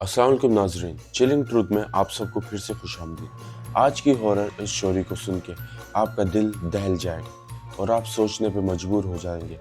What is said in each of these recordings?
अस्सलाम वालेकुम नाजरीन, चिलिंग ट्रूथ में आप सबको फिर से खुशामदीद। आज की हॉरर स्टोरी को सुन के आपका दिल दहल जाएगा और आप सोचने पे मजबूर हो जाएंगे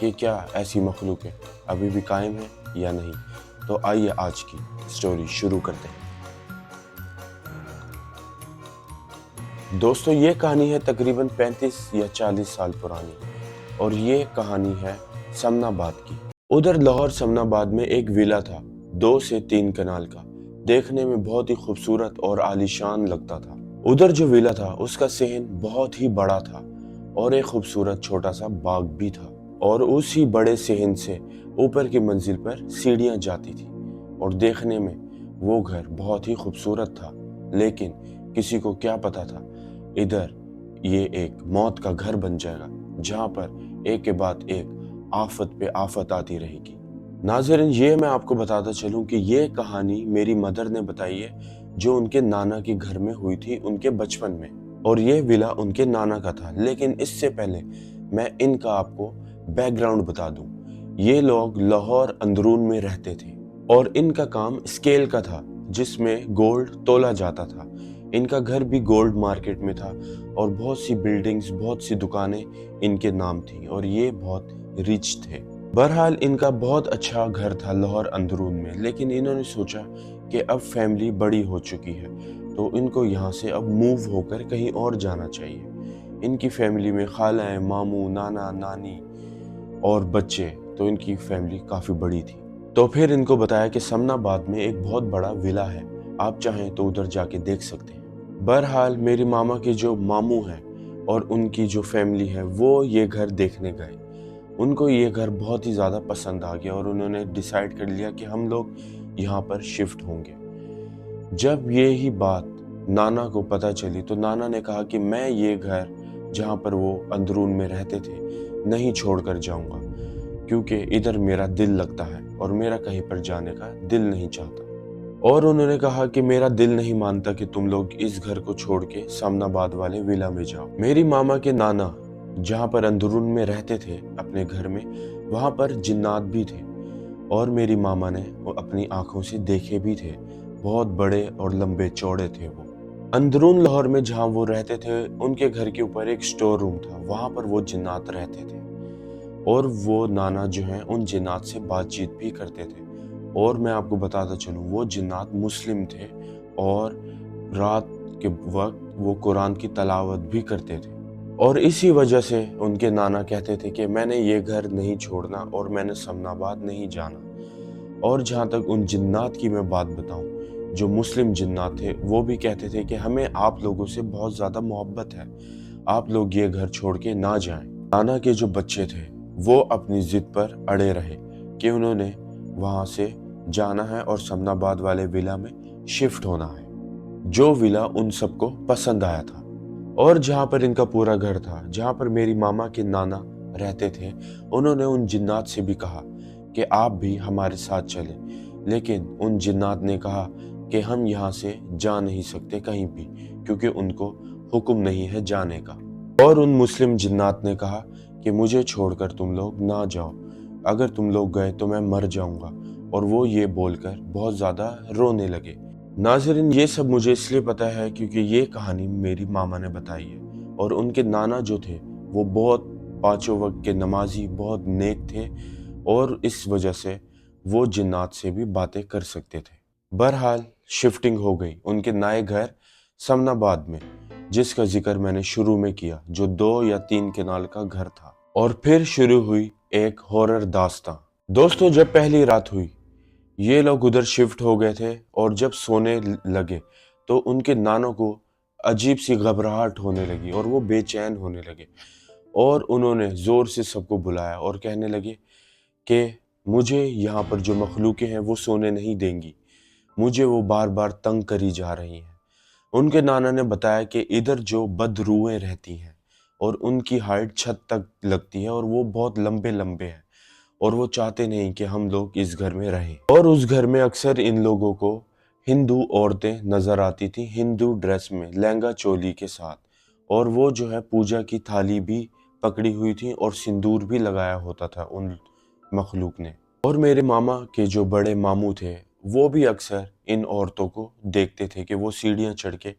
कि क्या ऐसी मखलूक़ें अभी भी कायम हैं या नहीं। तो आइए आज की स्टोरी शुरू करते हैं। दोस्तों, ये कहानी है तकरीबन 35 या 40 साल पुरानी और ये कहानी है समनाबाद की। उधर लाहौर समनाबाद में एक विला था, 2 से 3 कनाल का। देखने में बहुत ही खूबसूरत और आलीशान लगता था। उधर जो विला था उसका सहन बहुत ही बड़ा था और एक खूबसूरत छोटा सा बाग भी था। और उसी बड़े सहन से ऊपर की मंजिल पर सीढ़ियां जाती थी और देखने में वो घर बहुत ही खूबसूरत था। लेकिन किसी को क्या पता था इधर ये एक मौत का घर बन जाएगा, जहां पर एक के बाद एक आफत पे आफत आती रहेगी। नाज़रीन, ये मैं आपको बताता चलूं कि ये कहानी मेरी मदर ने बताई है, जो उनके नाना के घर में हुई थी उनके बचपन में। और ये विला उनके नाना का था। लेकिन इससे पहले मैं इनका आपको बैकग्राउंड बता दूं। ये लोग लाहौर अंदरून में रहते थे और इनका काम स्केल का था, जिसमें गोल्ड तोला जाता था। इनका घर भी गोल्ड मार्केट में था और बहुत सी बिल्डिंग्स, बहुत सी दुकानें इनके नाम थी और ये बहुत रिच थे। बहरहाल इनका बहुत अच्छा घर था लाहौर अंदरून में। लेकिन इन्होंने सोचा कि अब फैमिली बड़ी हो चुकी है तो इनको यहाँ से अब मूव होकर कहीं और जाना चाहिए। इनकी फैमिली में खालाएं, मामू, नाना, नानी और बच्चे, तो इनकी फैमिली काफ़ी बड़ी थी। तो फिर इनको बताया कि समनाबाद में एक बहुत बड़ा विला है, आप चाहें तो उधर जाके देख सकते हैं। बहरहाल मेरी मामा के जो मामू हैं और उनकी जो फैमिली है वो ये घर देखने गए। उनको ये घर बहुत ही ज़्यादा पसंद आ गया और उन्होंने डिसाइड कर लिया कि हम लोग यहाँ पर शिफ्ट होंगे। जब ये ही बात नाना को पता चली तो नाना ने कहा कि मैं ये घर जहाँ पर वो अंदरून में रहते थे नहीं छोड़कर जाऊंगा, क्योंकि इधर मेरा दिल लगता है और मेरा कहीं पर जाने का दिल नहीं चाहता। और उन्होंने कहा कि मेरा दिल नहीं मानता कि तुम लोग इस घर को छोड़ के सामनाबाद वाले विला में जाओ। मेरी मामा के नाना जहाँ पर अंदरून में रहते थे अपने घर में, वहाँ पर जिन्नात भी थे और मेरी मामा ने वो अपनी आंखों से देखे भी थे। बहुत बड़े और लंबे चौड़े थे वो। अंदरून लाहौर में जहाँ वो रहते थे उनके घर के ऊपर एक स्टोर रूम था, वहाँ पर वो जिन्नात रहते थे और वो नाना जो हैं उन जिन्नात से बातचीत भी करते थे। और मैं आपको बताता चलूँ, वो जिन्नात मुस्लिम थे और रात के वक्त वो कुरान की तलावत भी करते थे। और इसी वजह से उनके नाना कहते थे कि मैंने ये घर नहीं छोड़ना और मैंने समनाबाद नहीं जाना। और जहाँ तक उन जिन्नात की मैं बात बताऊं, जो मुस्लिम जिन्नात थे वो भी कहते थे कि हमें आप लोगों से बहुत ज़्यादा मोहब्बत है, आप लोग ये घर छोड़ के ना जाएं। नाना के जो बच्चे थे वो अपनी जिद पर अड़े रहे कि उन्होंने वहाँ से जाना है और समनाबाद वाले विला में शिफ्ट होना है, जो विला उन सबको पसंद आया था। और जहाँ पर इनका पूरा घर था, जहाँ पर मेरी मामा के नाना रहते थे, उन्होंने उन जिन्नात से भी कहा कि आप भी हमारे साथ चलें। लेकिन उन जिन्नात ने कहा कि हम यहाँ से जा नहीं सकते कहीं भी, क्योंकि उनको हुक्म नहीं है जाने का। और उन मुस्लिम जिन्नात ने कहा कि मुझे छोड़कर तुम लोग ना जाओ, अगर तुम लोग गए तो मैं मर जाऊंगा। और वो ये बोलकर बहुत ज़्यादा रोने लगे। नाज़रीन, ये सब मुझे इसलिए पता है क्योंकि ये कहानी मेरी मामा ने बताई है और उनके नाना जो थे वो बहुत पांचों वक्त के नमाजी, बहुत नेक थे और इस वजह से वो जिन्नात से भी बातें कर सकते थे। बहरहाल शिफ्टिंग हो गई उनके नए घर समनाबाद में, जिसका जिक्र मैंने शुरू में किया, जो 2 या 3 कनाल का घर था। और फिर शुरू हुई एक हॉरर दास्तां। दोस्तों, जब पहली रात हुई ये लोग उधर शिफ्ट हो गए थे और जब सोने लगे तो उनके नानों को अजीब सी घबराहट होने लगी और वो बेचैन होने लगे। और उन्होंने जोर से सबको बुलाया और कहने लगे कि मुझे यहाँ पर जो मखलूकें हैं वो सोने नहीं देंगी, मुझे वो बार बार तंग करी जा रही हैं। उनके नाना ने बताया कि इधर जो बदरूहें रहती हैं और उनकी हाइट छत तक लगती है और वो बहुत लंबे लंबे हैं और वो चाहते नहीं कि हम लोग इस घर में रहें। और उस घर में अक्सर इन लोगों को हिंदू औरतें नजर आती थी, हिंदू ड्रेस में, लहंगा चोली के साथ। और वो जो है पूजा की थाली भी पकड़ी हुई थी और सिंदूर भी लगाया होता था उन मखलूक ने। और मेरे मामा के जो बड़े मामू थे وہ بھی اکثر ان عورتوں کو دیکھتے تھے کہ وہ سیڑھیاں چڑھ کے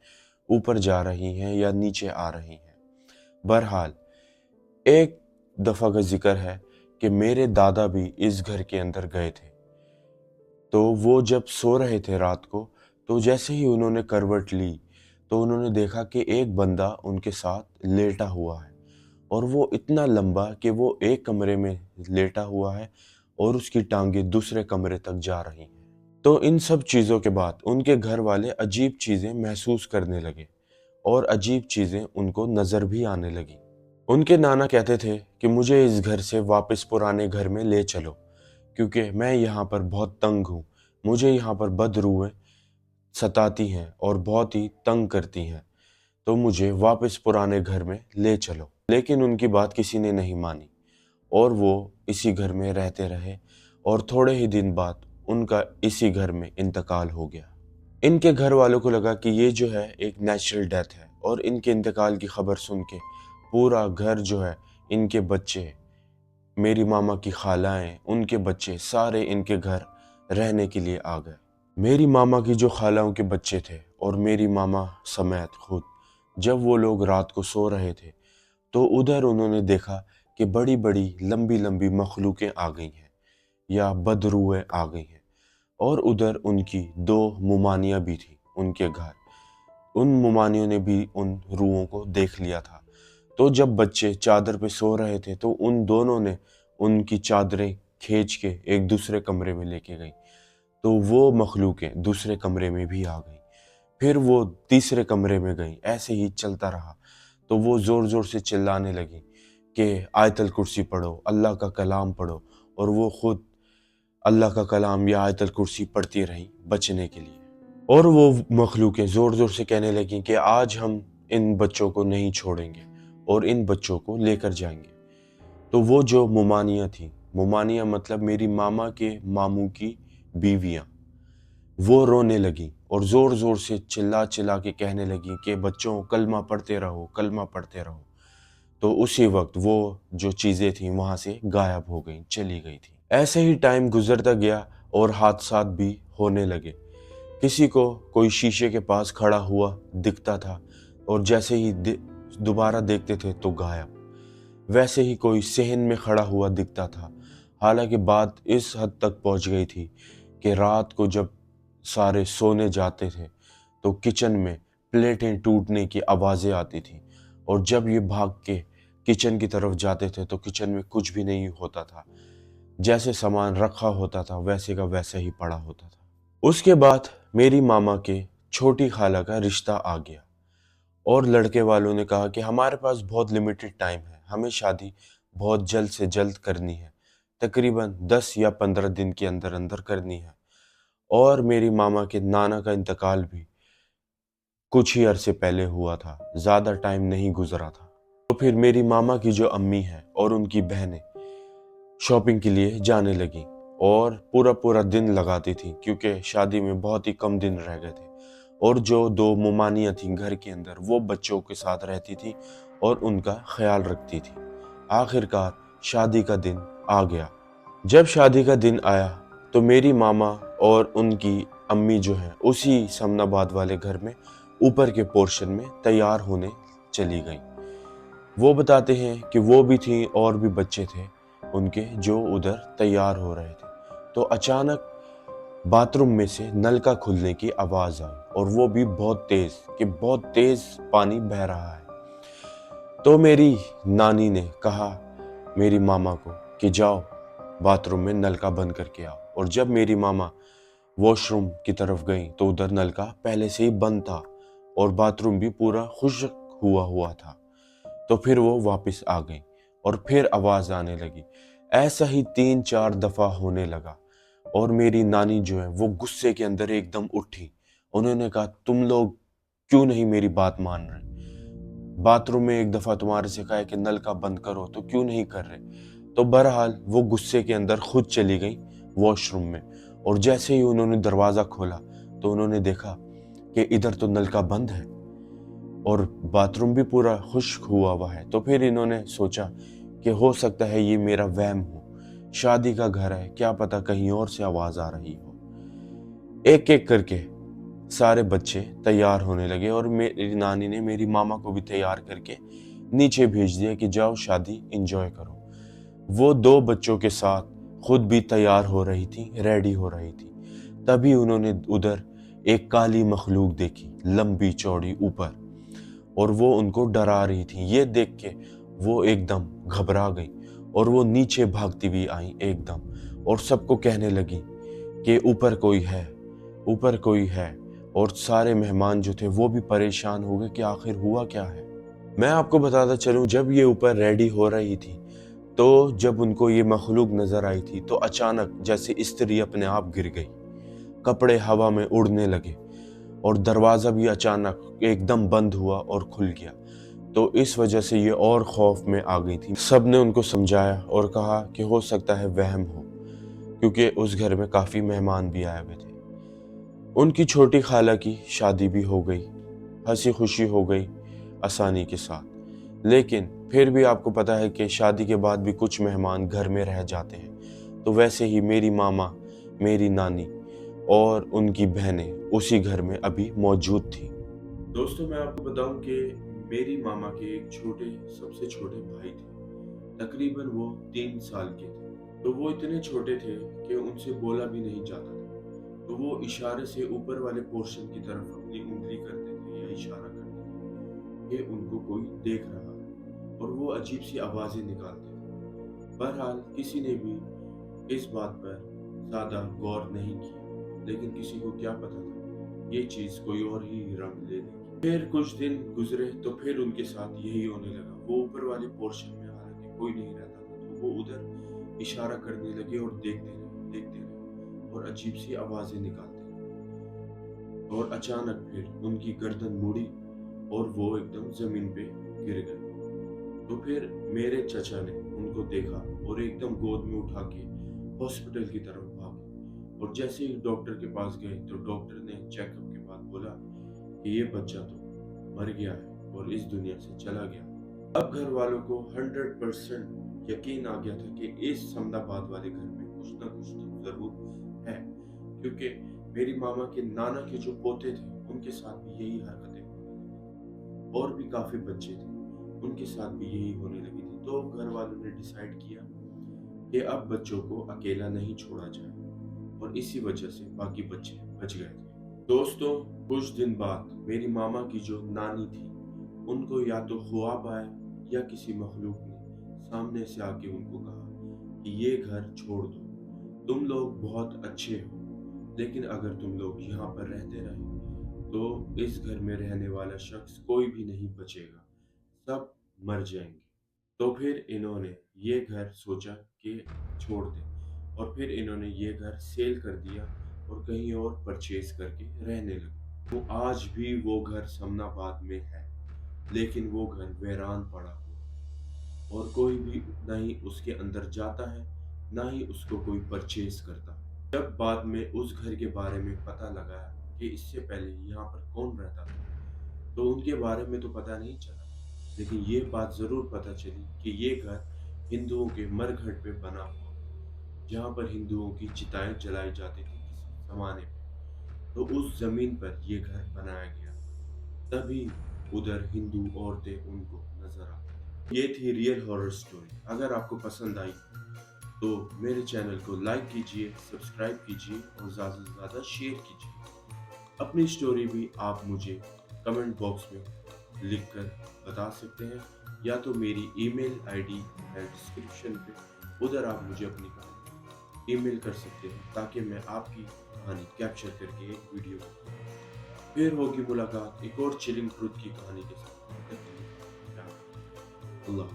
اوپر جا رہی ہیں یا نیچے آ رہی ہیں۔ بہرحال ایک دفعہ کا ذکر ہے کہ میرے دادا بھی اس گھر کے اندر گئے تھے، تو وہ جب سو رہے تھے رات کو، تو جیسے ہی انہوں نے کروٹ لی تو انہوں نے دیکھا کہ ایک بندہ ان کے ساتھ لیٹا ہوا ہے، اور وہ اتنا لمبا کہ وہ ایک کمرے میں لیٹا ہوا ہے اور اس کی ٹانگیں دوسرے کمرے تک جا رہی ہیں۔ تو ان سب چیزوں کے بعد ان کے گھر والے عجیب چیزیں محسوس کرنے لگے اور عجیب چیزیں ان کو نظر بھی آنے لگی۔ ان کے نانا کہتے تھے کہ مجھے اس گھر سے واپس پرانے گھر میں لے چلو، کیونکہ میں یہاں پر بہت تنگ ہوں، مجھے یہاں پر بد روحیں ستاتی ہیں اور بہت ہی تنگ کرتی ہیں، تو مجھے واپس پرانے گھر میں لے چلو۔ لیکن ان کی بات کسی نے نہیں مانی اور وہ اسی گھر میں رہتے رہے، اور تھوڑے ہی دن بعد ان کا اسی گھر میں انتقال ہو گیا۔ ان کے گھر والوں کو لگا کہ یہ جو ہے ایک نیچرل ڈیتھ ہے، اور ان کے انتقال کی خبر سن کے پورا گھر جو ہے، ان کے بچے، میری ماما کی خالائیں، ان کے بچے سارے ان کے گھر رہنے کے لیے آ گئے۔ میری ماما کی جو خالوں کے بچے تھے اور میری ماما سمیت خود، جب وہ لوگ رات کو سو رہے تھے تو ادھر انہوں نے دیکھا کہ بڑی بڑی لمبی لمبی مخلوقیں آ گئی ہیں یا بدروئیں آ گئی ہیں، اور ادھر ان کی 2 ممانیاں بھی تھیں ان کے گھر۔ ان ممانیوں نے بھی ان روحوں کو دیکھ لیا تھا، تو جب بچے چادر پہ سو رہے تھے تو ان دونوں نے ان کی چادریں کھینچ کے ایک دوسرے کمرے میں لے کے گئی، تو وہ مخلوقیں دوسرے کمرے میں بھی آ گئیں، پھر وہ تیسرے کمرے میں گئیں، ایسے ہی چلتا رہا۔ تو وہ زور زور سے چلانے لگی کہ آیت الکرسی پڑھو، اللہ کا کلام پڑھو، اور وہ خود اللہ کا کلام یا آیت الکرسی پڑھتی رہیں بچنے کے لیے۔ اور وہ مخلوقیں زور زور سے کہنے لگیں کہ آج ہم ان بچوں کو نہیں چھوڑیں گے اور ان بچوں کو لے کر جائیں گے۔ تو وہ جو ممانیاں تھیں، ممانیاں مطلب میری ماما کے ماموں کی بیویاں، وہ رونے لگیں اور زور زور سے چلا چلا کے کہنے لگیں کہ بچوں کلمہ پڑھتے رہو، کلمہ پڑھتے رہو۔ تو اسی وقت وہ جو چیزیں تھیں وہاں سے غائب ہو گئیں، چلی گئی تھیں۔ ایسے ہی ٹائم گزرتا گیا اور حادثات بھی ہونے لگے۔ کسی کو کوئی شیشے کے پاس کھڑا ہوا دکھتا تھا اور جیسے ہی دوبارہ دیکھتے تھے تو غائب۔ ویسے ہی کوئی صحن میں کھڑا ہوا دکھتا تھا۔ حالانکہ بات اس حد تک پہنچ گئی تھی کہ رات کو جب سارے سونے جاتے تھے تو کچن میں پلیٹیں ٹوٹنے کی آوازیں آتی تھیں، اور جب یہ بھاگ کے کچن کی طرف جاتے تھے تو کچن میں کچھ بھی نہیں ہوتا تھا، جیسے سامان رکھا ہوتا تھا ویسے کا ویسے ہی پڑا ہوتا تھا۔ اس کے بعد میری ماما کے چھوٹی خالہ کا رشتہ آ گیا، اور لڑکے والوں نے کہا کہ ہمارے پاس بہت لیمیٹڈ ٹائم ہے، ہمیں شادی بہت جلد سے جلد کرنی ہے، تقریباً 10 یا 15 دن کے اندر اندر کرنی ہے۔ اور میری ماما کے نانا کا انتقال بھی کچھ ہی عرصے پہلے ہوا تھا، زیادہ ٹائم نہیں گزرا تھا۔ تو پھر میری ماما کی جو امی ہے اور ان کی بہنیں شاپنگ کے لیے جانے لگیں، اور پورا پورا دن لگاتی تھیں کیونکہ شادی میں بہت ہی کم دن رہ گئے تھے۔ اور جو 2 ممانیاں تھیں گھر کے اندر، وہ بچوں کے ساتھ رہتی تھی اور ان کا خیال رکھتی تھی۔ آخرکار شادی کا دن آ گیا۔ جب شادی کا دن آیا تو میری ماما اور ان کی امی جو ہیں اسی سمن آباد والے گھر میں اوپر کے پورشن میں تیار ہونے چلی گئیں۔ وہ بتاتے ہیں کہ وہ بھی تھیں اور بھی بچے تھے ان کے جو ادھر تیار ہو رہے تھے، تو اچانک باتھ روم میں سے نل کا کھلنے کی آواز آئی، اور وہ بھی بہت تیز، کہ بہت تیز پانی بہہ رہا ہے۔ تو میری نانی نے کہا میری ماما کو کہ جاؤ باتھ روم میں نل کا بند کر کے آؤ، اور جب میری ماما واش روم کی طرف گئیں تو ادھر نل کا پہلے سے ہی بند تھا اور باتھ روم بھی پورا خشک ہوا تھا۔ تو پھر وہ واپس آ گئیں اور پھر آواز آنے لگی۔ ایسا ہی 3-4 دفعہ ہونے لگا، اور میری نانی جو ہے وہ غصے کے اندر ایک دم اٹھی۔ انہوں نے کہا تم لوگ کیوں نہیں میری بات مان رہے؟ باتھ روم میں ایک دفعہ تمہارے سے کہا ہے کہ نل کا بند کرو تو کیوں نہیں کر رہے؟ تو بہرحال وہ غصے کے اندر خود چلی گئی واش روم میں، اور جیسے ہی انہوں نے دروازہ کھولا تو انہوں نے دیکھا کہ ادھر تو نل کا بند ہے اور باتھ روم بھی پورا خشک ہوا ہے۔ تو پھر انہوں نے سوچا کہ ہو سکتا ہے یہ میرا وہم ہو، شادی کا گھر ہے، کیا پتہ کہیں اور سے آواز آ رہی ہو۔ एक एक करके सारे बच्चे तैयार होने लगे और मेरी नानी ने मेरी मामा को भी तैयार करके नीचे भेज दिया कि जाओ शादी एंजॉय करो। वो दो बच्चों के साथ खुद भी तैयार हो रही थी, रेडी हो रही थी। तभी उन्होंने उधर एक काली मखलूक देखी, लंबी चौड़ी ऊपर, और वो उनको डरा रही थी। ये देख के वो एकदम घबरा गई और वो नीचे भागती हुई आई एकदम, और सबको कहने लगी कि ऊपर कोई है, ऊपर कोई है। और सारे मेहमान जो थे वो भी परेशान हो गए कि आखिर हुआ क्या है। मैं आपको बताता चलूं, जब ये ऊपर रेडी हो रही थी तो जब उनको ये मखलूक नजर आई थी तो अचानक जैसे स्त्री अपने आप गिर गई, कपड़े हवा में उड़ने लगे और दरवाजा भी अचानक एकदम बंद हुआ और खुल गया। तो इस वजह से ये और खौफ में आ गई थी। सब ने उनको समझाया और कहा कि हो सकता है वहम हो, क्योंकि उस घर में काफी मेहमान भी आए हुए थे। उनकी छोटी खाला की शादी भी हो गई, हंसी खुशी हो गई आसानी के साथ। लेकिन फिर भी आपको पता है कि शादी के बाद भी कुछ मेहमान घर में रह जाते हैं। तो वैसे ही मेरी मामा, मेरी नानी और उनकी बहनें उसी घर में अभी मौजूद थी। दोस्तों, मैं आपको बताऊं कि मेरी मामा के एक सबसे छोटे भाई थे। तकरीबन वो 3 साल के थे। तो वो इतने छोटे थे कि उनसे बोला भी नहीं जाता था। तो वो इशारे से ऊपर वाले पोर्शन की तरफ अपनी उंगली करते थे या इशारा करते थे कि उनको कोई देख रहा है, और वो अजीब सी आवाजें निकालते थे। बहरहाल किसी ने भी इस बात पर ज्यादा गौर नहीं किया, लेकिन किसी को क्या पता था ये चीज कोई और ही रंग ले लेगी। फिर कुछ दिन गुजरे तो फिर उनके साथ यही होने लगा। वो ऊपर वाले पोर्शन में हालांकि कोई नहीं रहता था, तो वो उधर इशारा करने लगे और देखते रहे और अजीब सी आवाजें निकालते रहे। और अचानक फिर उनकी गर्दन मुड़ी और वो एकदम जमीन पे गिर गए। तो फिर मेरे चचा ने उनको देखा और एकदम गोद में उठा के हॉस्पिटल की तरफ भागे। और जैसे ही डॉक्टर के पास गए तो डॉक्टर ने चेकअप के बाद बोला कि ये बच्चा तो मर गया है और इस दुनिया से चला गया। अब घर वालों को 100% यकीन आ गया था कि इस समदाबाद वाले घर में कुछ ना कुछ तो जरूर है, क्योंकि मेरी मामा के नाना के जो पोते थे उनके साथ भी यही हरकतें होने लगी, और भी काफी बच्चे थे उनके साथ भी यही होने लगी थी। तो घर वालों ने डिसाइड किया कि अब बच्चों को अकेला नहीं छोड़ा जाए, और इसी वजह से बाकी बच्चे बच गए थे। दोस्तों, कुछ दिन बाद मेरी मामा की जो नानी थी उनको या तो ख्वाब आया या किसी मखलूक ने सामने से आके उनको कहा कि ये घर छोड़ दो, तुम लोग बहुत अच्छे हो, लेकिन अगर तुम लोग यहाँ पर रहते रहे तो इस घर में रहने वाला शख्स कोई भी नहीं बचेगा, सब मर जाएंगे। तो फिर इन्होंने ये घर सोचा कि छोड़ दें, और फिर इन्होंने ये घर सेल कर दिया और कहीं और परचेज करके रहने लगे। तो आज भी वो घर समनाबाद में है, लेकिन वो घर वीरान पड़ा हुआ, और कोई भी ना ही उसके अंदर जाता है, ना ही उसको कोई परचेज करता है। जब बाद में उस घर के बारे में पता लगा कि इससे पहले यहाँ पर कौन रहता था, तो उनके बारे में तो पता नहीं चला, लेकिन ये बात जरूर पता चली कि ये घर हिंदुओं के मरघट पे बना हुआ, जहाँ पर हिंदुओं की चिताएं जलाई जाती थी किसी जमाने में। तो उस जमीन पर ये घर बनाया गया, तभी उधर हिंदू औरतें उनको नजर आती। ये थी रियल हॉरर स्टोरी। अगर आपको पसंद आई तो मेरे चैनल को लाइक कीजिए, सब्सक्राइब कीजिए और ज़्यादा से ज़्यादा शेयर कीजिए। अपनी स्टोरी भी आप मुझे कमेंट बॉक्स में लिखकर बता सकते हैं, या तो मेरी ईमेल आईडी है डिस्क्रिप्शन पे, उधर आप मुझे अपनी कहानी ईमेल कर सकते हैं, ताकि मैं आपकी कहानी कैप्चर करके एक वीडियो बनाऊं। फिर होगी मुलाकात एक और चिलिंग ट्रुथ की कहानी के साथ। अल्लाह।